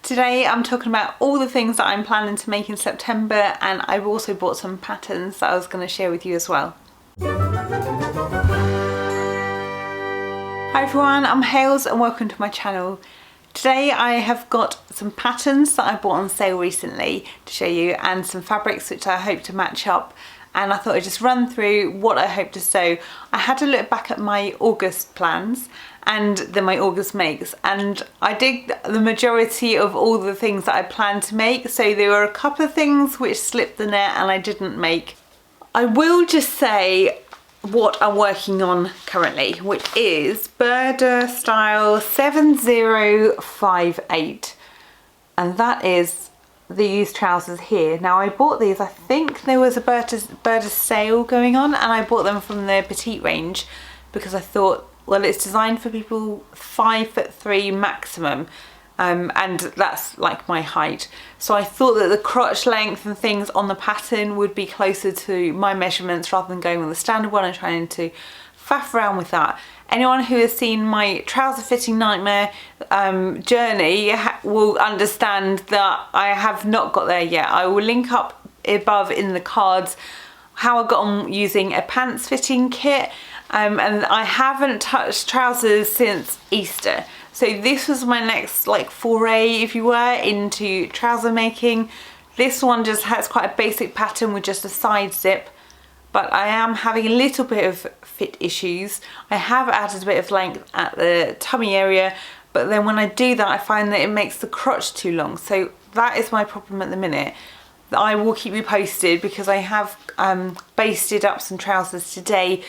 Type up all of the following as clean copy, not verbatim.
Today I'm talking about all the things that I'm planning to make in September, and I've also bought some patterns that I was going to share with you as well. Hi everyone, I'm Hales and welcome to my channel. Today I have got some patterns that I bought on sale recently to show you, and some fabrics which I hope to match up, and I thought I'd just run through what I hope to sew. I had to look back at my August plans and then my August makes, and I did the majority of all the things that I planned to make, so there were a couple of things which slipped the net and I didn't make. I will just say what I'm working on currently, which is Burda style 7058, and that is these trousers here. Now I bought these, I think there was a Burda sale going on, and I bought them from the petite range because I thought, well, it's designed for people 5'3" maximum, and that's like my height. So I thought that the crotch length and things on the pattern would be closer to my measurements rather than going with the standard one and trying to faff around with that. Anyone who has seen my trouser fitting nightmare journey will understand that I have not got there yet. I will link up above in the cards how I got on using a pants fitting kit, and I haven't touched trousers since Easter. So this was my next like foray, if you were, into trouser making. This one just has quite a basic pattern with just a side zip, but I am having a little bit of fit issues. I have added a bit of length at the tummy area, but then when I do that I find that it makes the crotch too long. So that is my problem at the minute. I will keep you posted because I have basted up some trousers today,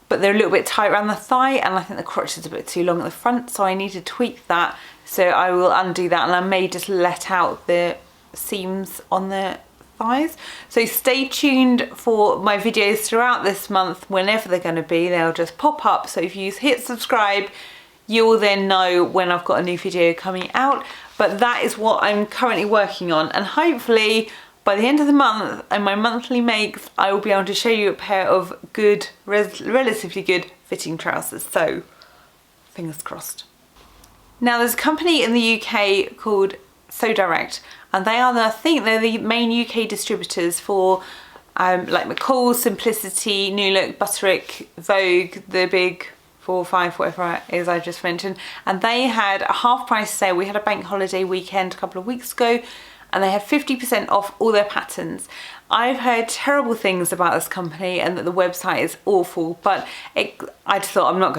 but they're a little bit tight around the thigh and I think the crotch is a bit too long at the front, so I need to tweak that. So I will undo that, and I may just let out the seams on the thighs. So stay tuned for my videos throughout this month. Whenever they're going to be, they'll just pop up. So if you hit subscribe, you will then know when I've got a new video coming out. But that is what I'm currently working on, and hopefully by the end of the month and my monthly makes, I will be able to show you a pair of good, relatively good fitting trousers. So fingers crossed. Now there's a company in the UK called So Direct, and they are I think they're the main UK distributors for like McCalls, Simplicity, New Look, Butterick, Vogue, the big 4 or 5, whatever it is I just mentioned. And they had a half price sale. We had a bank holiday weekend a couple of weeks ago, and they had 50% off all their patterns. I've heard terrible things about this company and that the website is awful, but I just thought I'm not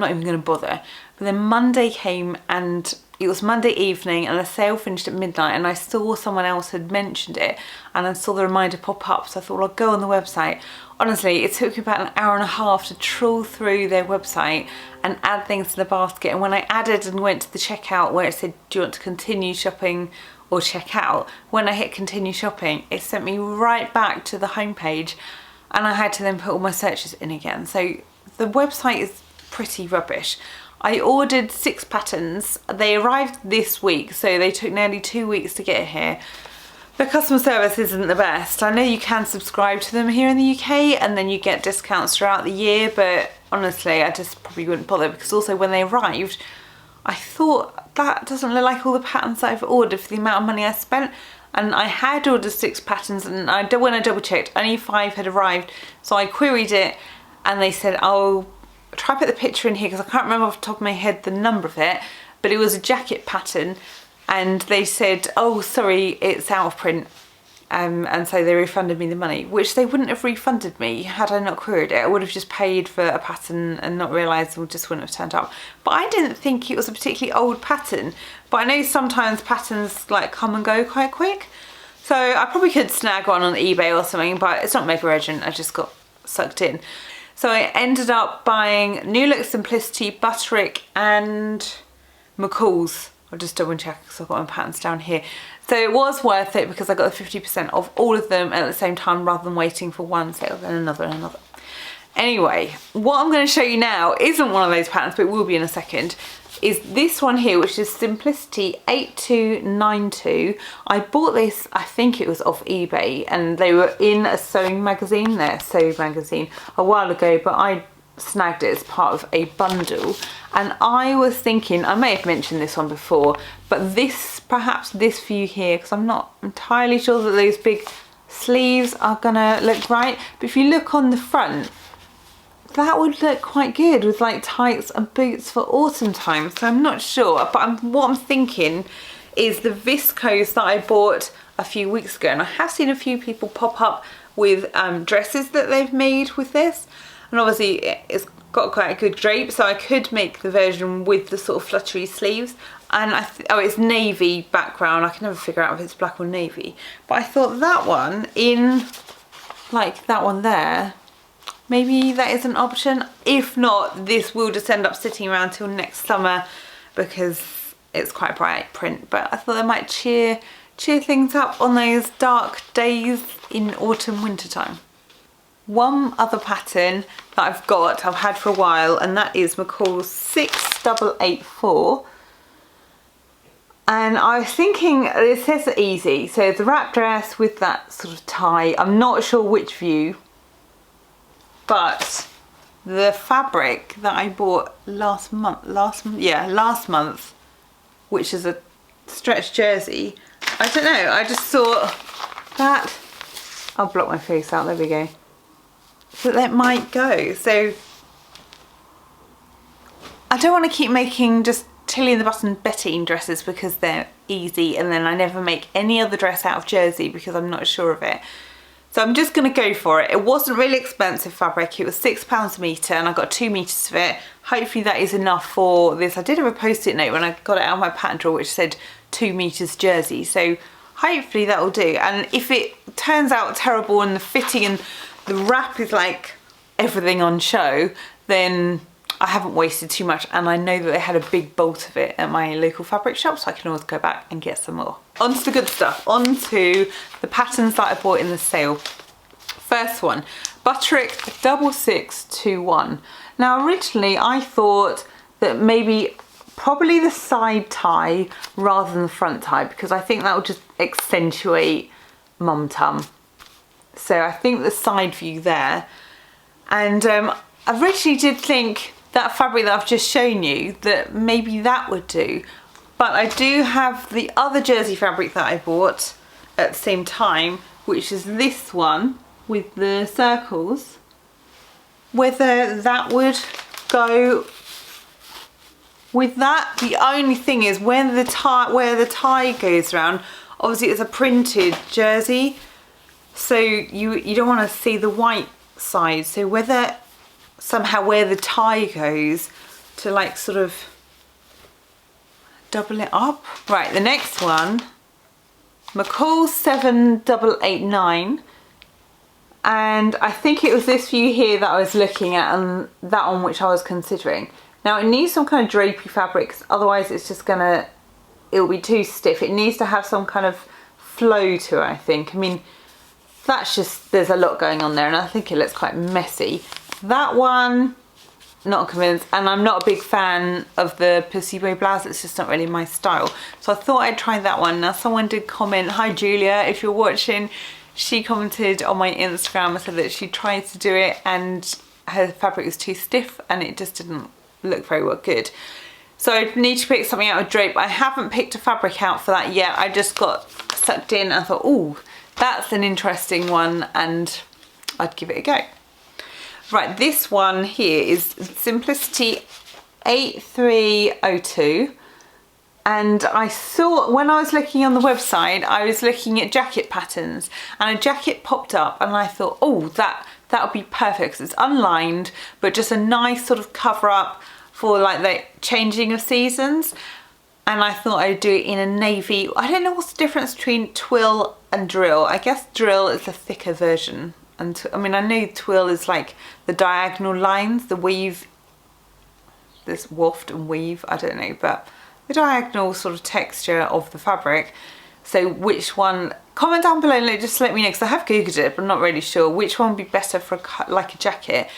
even gonna bother. But then Monday came, and it was Monday evening and the sale finished at midnight, and I saw someone else had mentioned it and I saw the reminder pop up, so I thought, well, I'll go on the website. Honestly, it took me about an hour and a half to trawl through their website and add things to the basket, and when I added and went to the checkout where it said, do you want to continue shopping or check out, when I hit continue shopping, it sent me right back to the homepage, and I had to then put all my searches in again. So the website is pretty rubbish. I ordered 6 patterns. They arrived this week, so they took nearly 2 weeks to get here. The customer service isn't the best. I know you can subscribe to them here in the UK and then you get discounts throughout the year, but honestly I just probably wouldn't bother, because also when they arrived I thought, that doesn't look like all the patterns that I've ordered for the amount of money I spent. And I had ordered 6 patterns, and when I double checked, only 5 had arrived. So I queried it and they said, I'll try to put the picture in here because I can't remember off the top of my head the number of it, but it was a jacket pattern, and they said, oh sorry, it's out of print. And so they refunded me the money, which they wouldn't have refunded me had I not queried it. I would have just paid for a pattern and not realised it just wouldn't have turned up. But I didn't think it was a particularly old pattern, but I know sometimes patterns like come and go quite quick. So I probably could snag one on eBay or something, but it's not mega urgent, I just got sucked in. So I ended up buying New Look, Simplicity, Butterick and McCalls. I'll just double check because I've got my patterns down here. So it was worth it because I got the 50% off all of them at the same time rather than waiting for one sale, then another and another. Anyway, what I'm going to show you now isn't one of those patterns, but it will be in a second, is this one here, which is Simplicity 8292. I bought this, I think it was off eBay, and they were in a sewing magazine, their Sew magazine, a while ago, but I snagged it as part of a bundle, and I was thinking, I may have mentioned this one before, but this, perhaps this view here, because I'm not entirely sure that those big sleeves are gonna look right, but if you look on the front, that would look quite good with like tights and boots for autumn time. So I'm not sure, but what I'm thinking is the Viscose that I bought a few weeks ago, and I have seen a few people pop up with dresses that they've made with this, and obviously it's got quite a good drape, so I could make the version with the sort of fluttery sleeves. And oh, it's navy background. I can never figure out if it's black or navy, but I thought that one in like that one there, maybe that is an option. If not, this will just end up sitting around till next summer because it's quite bright print, but I thought that might cheer things up on those dark days in autumn winter time. One other pattern that I've had for a while, and that is McCalls 6884. And I was thinking, it says easy, so the wrap dress with that sort of tie. I'm not sure which view, but the fabric that I bought last month, which is a stretch jersey, I don't know, I just thought that, I'll block my face out, there we go, so that might go. So I don't want to keep making just Tilly and the Button Bettine dresses because they're easy, and then I never make any other dress out of jersey because I'm not sure of it. So I'm just going to go for it. It wasn't really expensive fabric, it was £6 a metre, and I got 2 metres of it. Hopefully that is enough for this. I did have a post-it note when I got it out of my pattern drawer which said 2 metres jersey, so hopefully that will do. And if it turns out terrible and the fitting and the wrap is like everything on show, then I haven't wasted too much, and I know that they had a big bolt of it at my local fabric shop, so I can always go back and get some more. On to the good stuff, on to the patterns that I bought in the sale. First one, Butterick 6621. Now originally I thought that probably the side tie rather than the front tie, because I think that will just accentuate mum tum. So I think the side view there, and I originally did think that fabric that I've just shown you, that maybe that would do, but I do have the other jersey fabric that I bought at the same time, which is this one with the circles. Whether that would go with that, the only thing is where the tie goes around, obviously it's a printed jersey, so you don't want to see the white side, so whether somehow where the tie goes to like sort of double it up. Right, the next one, McCalls 7889, and I think it was this view here that I was looking at, and that one which I was considering. Now it needs some kind of drapey fabrics, otherwise it's just gonna, it'll be too stiff. It needs to have some kind of flow to it, I think. I mean, that's just, there's a lot going on there, and I think it looks quite messy. That one, not convinced, and I'm not a big fan of the placebo blouse, it's just not really my style. So I thought I'd try that one. Now someone did comment, hi Julia, if you're watching, she commented on my Instagram and said that she tried to do it and her fabric was too stiff and it just didn't look very well good. So I need to pick something out of drape. I haven't picked a fabric out for that yet, I just got sucked in and thought, oh, that's an interesting one, and I'd give it a go. Right, this one here is Simplicity 8302, and I saw, when I was looking on the website, I was looking at jacket patterns, and a jacket popped up, and I thought, oh, that would be perfect, because it's unlined, but just a nice sort of cover up for like the changing of seasons. And I thought I'd do it in a navy. I don't know what's the difference between twill and drill. I guess drill is a thicker version. And I mean, I know twill is like the diagonal lines, the weave, this waft and weave, I don't know, but the diagonal sort of texture of the fabric. So which one, comment down below and just let me know, because I have Googled it, but I'm not really sure which one would be better for like a jacket,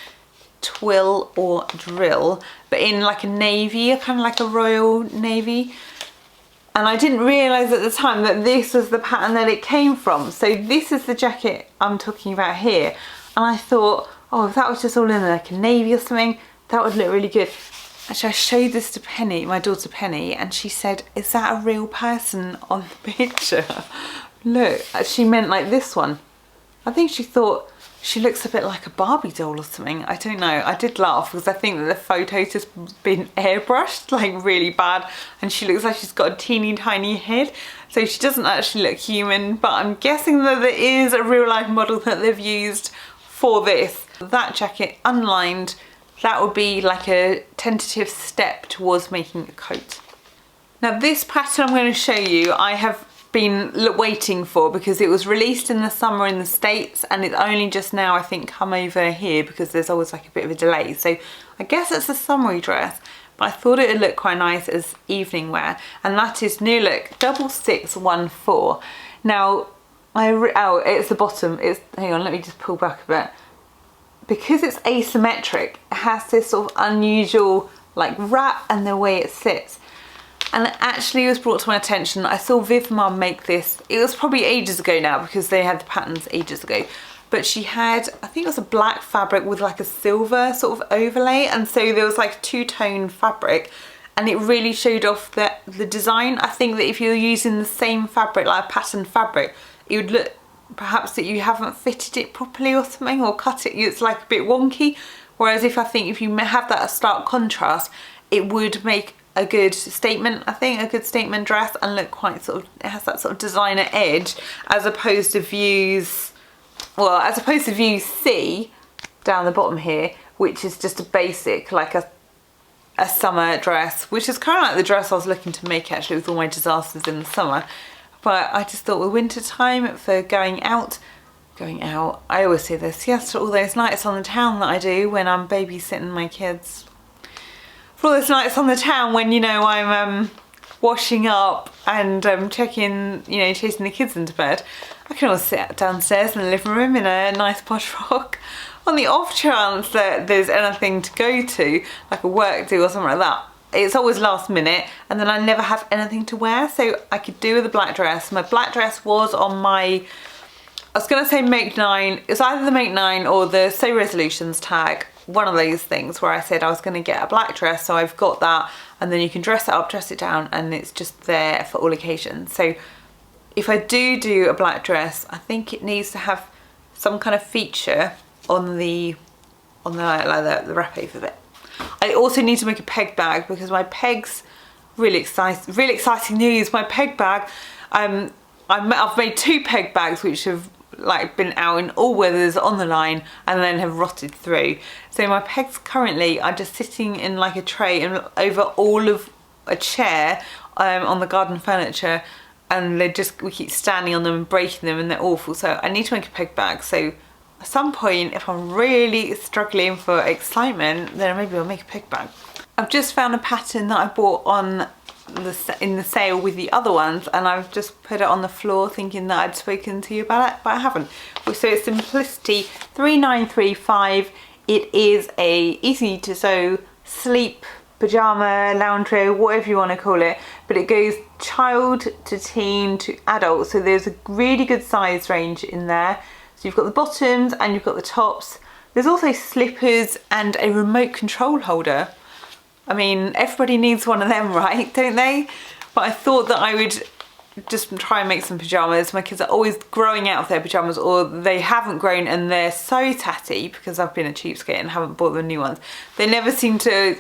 twill or drill, but in like a navy, kind of like a royal navy. And I didn't realise at the time that this was the pattern that it came from. So this is the jacket I'm talking about here. And I thought, oh, if that was just all in like a navy or something, that would look really good. Actually, I showed this to Penny, my daughter Penny, and she said, is that a real person on the picture? Look, she meant like this one. I think she thought she looks a bit like a Barbie doll or something. I don't know. I did laugh because I think that the photo's just been airbrushed like really bad, and she looks like she's got a teeny tiny head. So she doesn't actually look human, but I'm guessing that there is a real life model that they've used for this. That jacket unlined, that would be like a tentative step towards making a coat. Now this pattern I'm going to show you, I have been waiting for because it was released in the summer in the States, and it's only just now I think come over here because there's always like a bit of a delay. So I guess it's a summery dress, but I thought it would look quite nice as evening wear, and that is New Look 6614. Now oh, it's the bottom. It's, hang on, let me just pull back a bit. Because it's asymmetric, it has this sort of unusual like wrap and the way it sits. And it actually was brought to my attention. I saw Viv Mum make this. It was probably ages ago now because they had the patterns ages ago. But she had, I think it was a black fabric with like a silver sort of overlay. And so there was like two-tone fabric, and it really showed off the design. I think that if you're using the same fabric, like a patterned fabric, it would look perhaps that you haven't fitted it properly or something, or cut it, it's like a bit wonky. Whereas if you have that stark contrast, it would make a good statement, I think, a good statement dress, and look quite sort of, it has that sort of designer edge, as opposed to views, well, as opposed to view C down the bottom here, which is just a basic, like a summer dress, which is kind of like the dress I was looking to make actually with all my disasters in the summer. But I just thought with winter time for going out, I always say this, yes, to all those nights on the town that I do when I'm babysitting my kids. For all those nights on the town when, you know, I'm washing up and checking, you know, chasing the kids into bed, I can always sit downstairs in the living room in a nice posh frock. On the off chance that there's anything to go to, like a work do or something like that, it's always last minute, and then I never have anything to wear, so I could do with a black dress. My black dress was on my, I was going to say Make 9, it's either the Make 9 or the Sew Resolutions tag, one of those things where I said I was going to get a black dress, so I've got that, and then you can dress it up, dress it down, and it's just there for all occasions. So if I do a black dress, I think it needs to have some kind of feature on the wrap over bit. I also need to make a peg bag because my pegs, really exciting news, my peg bag, I've made 2 peg bags which have like been out in all weathers on the line and then have rotted through. So my pegs currently are just sitting in like a tray and over all of a chair on the garden furniture, and we keep standing on them and breaking them, and they're awful. So I need to make a peg bag. So at some point, if I'm really struggling for excitement, then maybe I'll make a peg bag. I've just found a pattern that I bought in the sale with the other ones, and I've just put it on the floor thinking that I'd spoken to you about it, but I haven't. So it's Simplicity 3935. It is a easy to sew sleep pajama, loungewear, whatever you want to call it, but it goes child to teen to adult, so there's a really good size range in there. So you've got the bottoms and you've got the tops. There's also slippers and a remote control holder. I mean, everybody needs one of them, right? Don't they? But I thought that I would just try and make some pajamas. My kids are always growing out of their pajamas, or they haven't grown and they're so tatty because I've been a cheapskate and haven't bought them new ones. They never seem to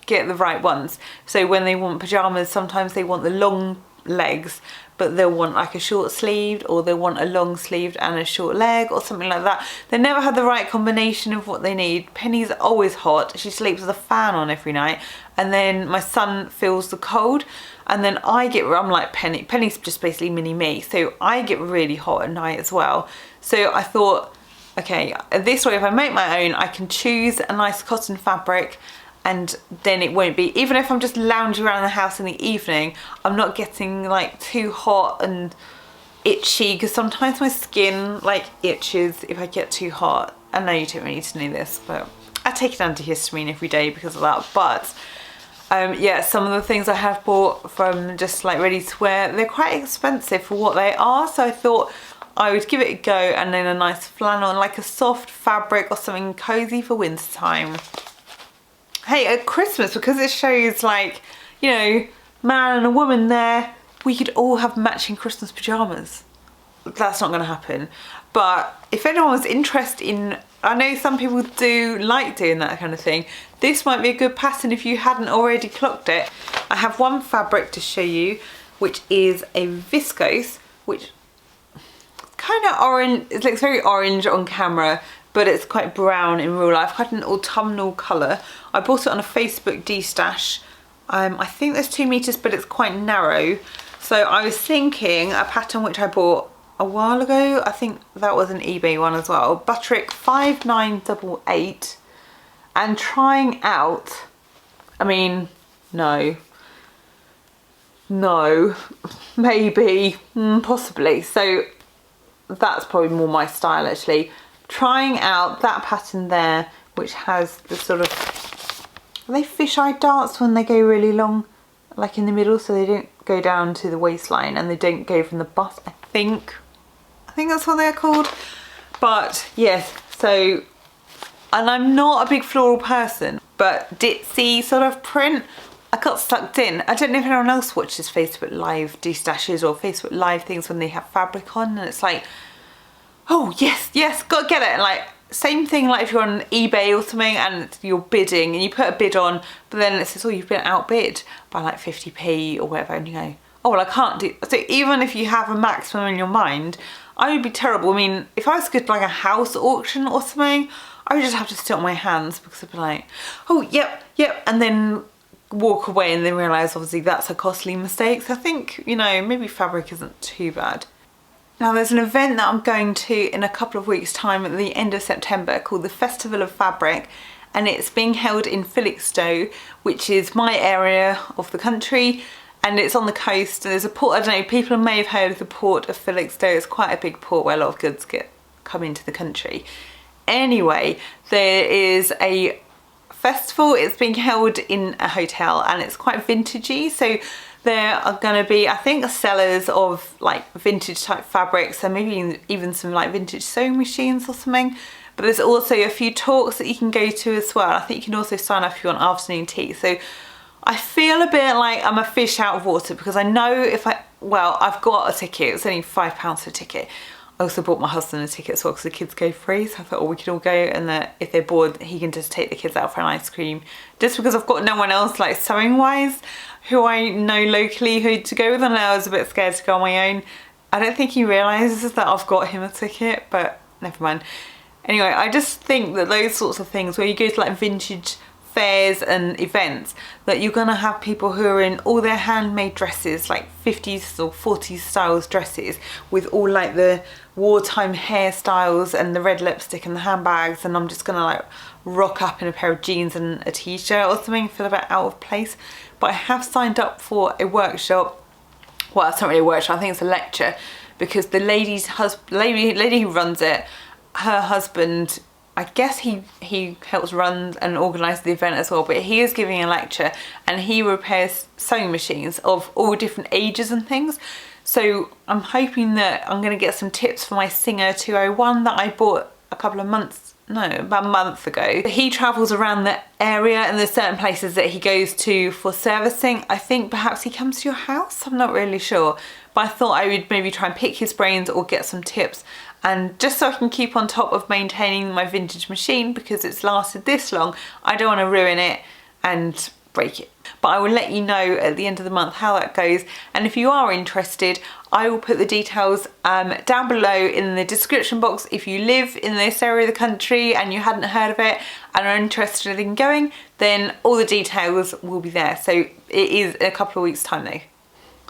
get the right ones. So when they want pajamas, sometimes they want the long legs, but they'll want like a short sleeved, or they'll want a long sleeved and a short leg or something like that. They never have the right combination of what they need. Penny's always hot. She sleeps with a fan on every night, and then my son feels the cold, and then I'm like Penny. Penny's just basically mini me, so I get really hot at night as well. So I thought, okay, this way if I make my own, I can choose a nice cotton fabric, and then it won't be, even if I'm just lounging around the house in the evening, I'm not getting like too hot and itchy, because sometimes my skin like itches if I get too hot. I know you don't really need to know this, but I take an antihistamine every day because of that. But yeah, some of the things I have bought from just like ready to wear, they're quite expensive for what they are. So I thought I would give it a go, and then a nice flannel and like a soft fabric or something cozy for winter time. Hey, at Christmas, because it shows like, you know, man and a woman there, we could all have matching Christmas pajamas. That's not going to happen. But if anyone was interested in, I know some people do like doing that kind of thing, this might be a good pattern if you hadn't already clocked it. I have one fabric to show you, which is a viscose, which kind of orange, it looks very orange on camera, but it's quite brown in real life, quite an autumnal colour. I bought it on a Facebook de-stash. I think there's 2 meters, but it's quite narrow. So I was thinking a pattern which I bought a while ago, I think that was an eBay one as well, Butterick 5988, and trying out, I mean, no, maybe, possibly. So that's probably more my style actually. Trying out that pattern there, which has the sort of, are they fisheye darts when they go really long, like in the middle, so they don't go down to the waistline and they don't go from the bust, I think that's what they're called. But yes, so, and I'm not a big floral person, but ditzy sort of print, I got sucked in. I don't know if anyone else watches Facebook Live de-stashes or Facebook Live things when they have fabric on, and it's like, oh yes, gotta get it. And like, same thing like if you're on eBay or something and you're bidding and you put a bid on, but then it says, oh, you've been outbid by like 50p or whatever, and you go, oh well, I can't do. So even if you have a maximum in your mind, I would be terrible. I mean, if I was to go to like a house auction or something, I would just have to sit on my hands because I'd be like, oh yep, and then walk away and then realise obviously that's a costly mistake. So I think, you know, maybe fabric isn't too bad. Now there's an event that I'm going to in a couple of weeks time at the end of September called the Festival of Fabric, and it's being held in Felixstowe, which is my area of the country, and it's on the coast. There's a port, I don't know, people may have heard of the port of Felixstowe. It's quite a big port where a lot of goods come into the country. Anyway, there is a festival, it's being held in a hotel and it's quite vintagey, so there are going to be, I think, sellers of like vintage type fabrics and maybe even some like vintage sewing machines or something. But there's also a few talks that you can go to as well. I think you can also sign up if you want afternoon tea. So I feel a bit like I'm a fish out of water because I know if well, I've got a ticket, it's only £5 for a ticket. I also bought my husband a ticket as well because the kids go free, so I thought, oh, we could all go, and that if they're bored he can just take the kids out for an ice cream, just because I've got no one else like sewing wise who I know locally who to go with, and I was a bit scared to go on my own. I don't think he realises that I've got him a ticket, but never mind. Anyway, I just think that those sorts of things where you go to like vintage fairs and events, that you're gonna have people who are in all their handmade dresses, like 50s or 40s styles dresses with all like the wartime hairstyles and the red lipstick and the handbags, and I'm just gonna like rock up in a pair of jeans and a t-shirt or something, feel a bit out of place. But I have signed up for a workshop. Well, it's not really a workshop, I think it's a lecture, because the lady who runs it, her husband, I guess he helps run and organise the event as well, but he is giving a lecture and he repairs sewing machines of all different ages and things. So I'm hoping that I'm going to get some tips for my Singer 201 that I bought about a month ago. He travels around the area and there's certain places that he goes to for servicing. I think perhaps he comes to your house, I'm not really sure. But I thought I would maybe try and pick his brains or get some tips, and just so I can keep on top of maintaining my vintage machine, because it's lasted this long, I don't want to ruin it and break it. But I will let you know at the end of the month how that goes, and if you are interested, I will put the details down below in the description box. If you live in this area of the country and you hadn't heard of it and are interested in going, then all the details will be there. So it is a couple of weeks time though.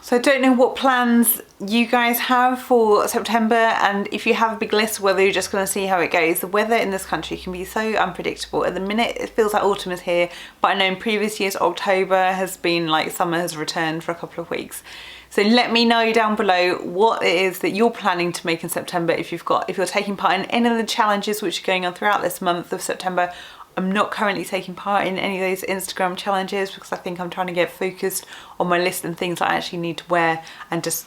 So I don't know what plans you guys have for September, and if you have a big list, whether you're just going to see how it goes. The weather in this country can be so unpredictable. At the minute it feels like autumn is here, but I know in previous years October has been like summer has returned for a couple of weeks. So let me know down below what it is that you're planning to make in September, if you're taking part in any of the challenges which are going on throughout this month of September. I'm not currently taking part in any of those Instagram challenges because I think I'm trying to get focused on my list and things I actually need to wear and just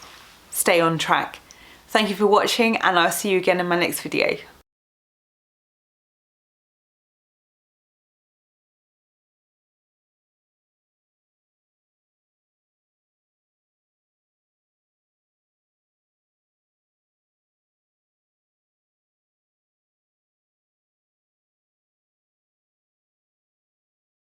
stay on track. Thank you for watching, and I'll see you again in my next video.